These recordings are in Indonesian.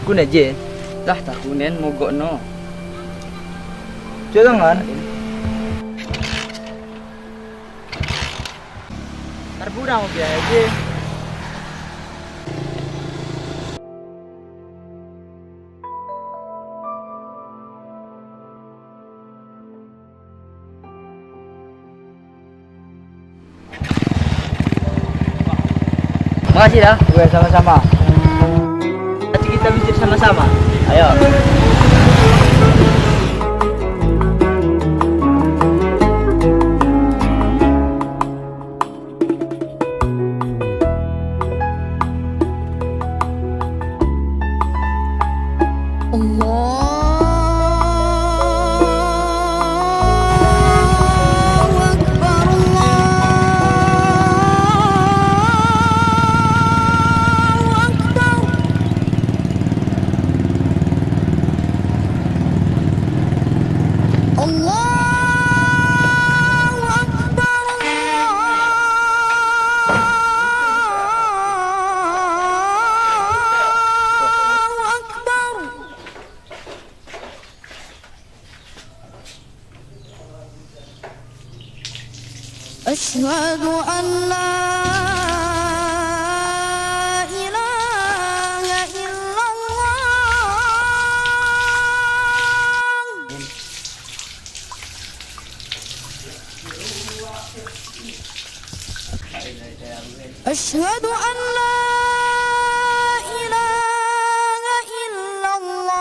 Kuna je. Dah takunen mogok no. Jangan. Terpurang mo biaya je. Makasih dah. Gue sama-sama. Nanti kita visit sama-sama. Ayo. أشهد أن لا إله إلا الله أشهد أن لا إله إلا الله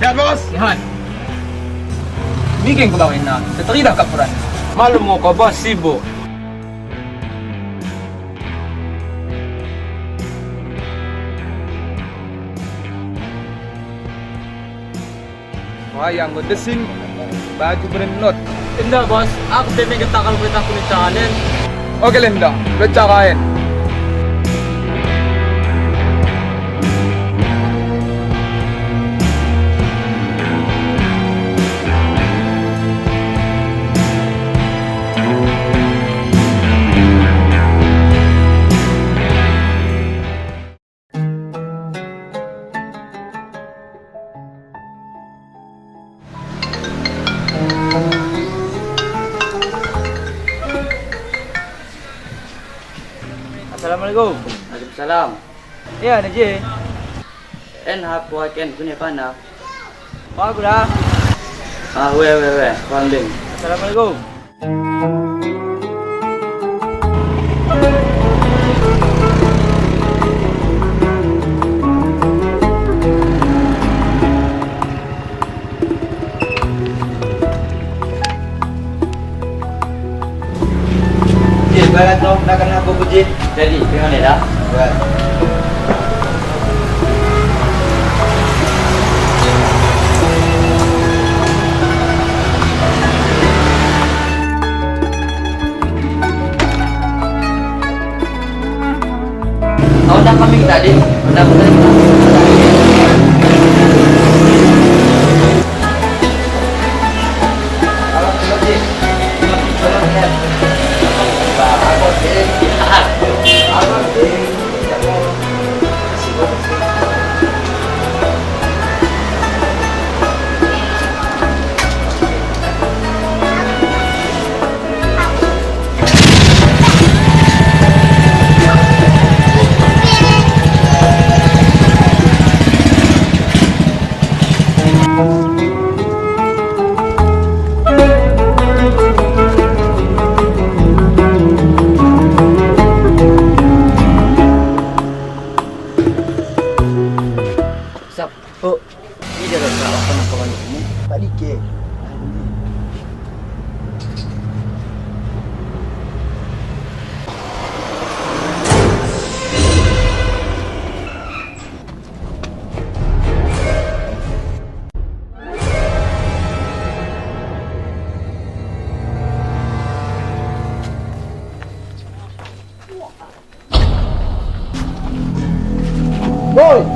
Sihat bos? Sihat. Bikin ko ba na? Tatrida ka puran. Malu mo ko bos, sibuk. Wayang mo desing baju berenot. Tidak bos, aku tadi ketakal kita kulit channel. Oke Linda, baca kain. Assalamualaikum. Waalaikumsalam. Ya, ada je. En hapo ken kunya pana. Mau aku dah. We. Panding. Assalamualaikum. Barat no, nak kena aku puji. Jadi, tengok ni dah. Buat. Kau dah kambing tadi? Dah kambing tadi. Boy!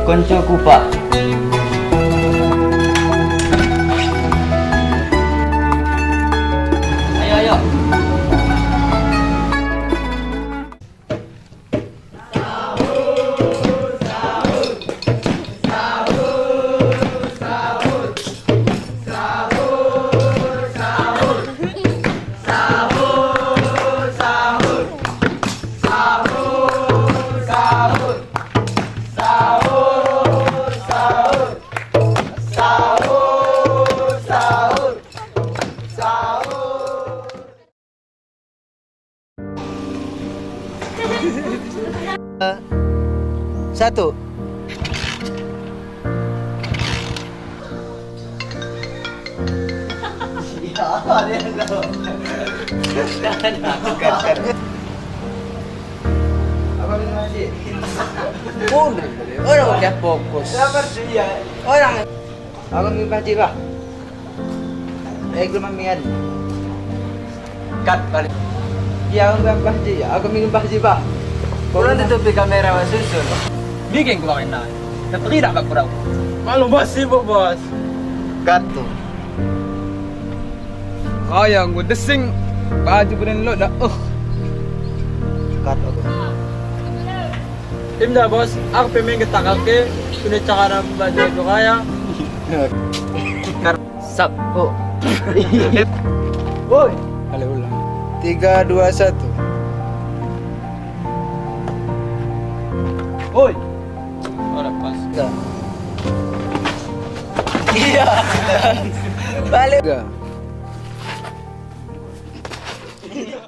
Koncoku, Pak. Ayo, ayo. Satu. Apa minum nasi? Orang udah fokus. Sabar dia. Orang. Ako may baji ba? Lumamian. Cut balik. Iya, ako may baji. Ako may baji ba? Kurang tutupi kamera masusun. Bikin ko kain na. Napakita ba kurang? Malu bos, sibuk bos. Cut tuh. Kaya gue desing baju berenang lo dah. Cut aku. Imda bos, ako pemeng ketakal ke. Sudah cakaran baju itu kaya. Sap. Oh. Boy. Kali ulang. 3, 2, 1. Boy. Oh, pas. Iya. Balik.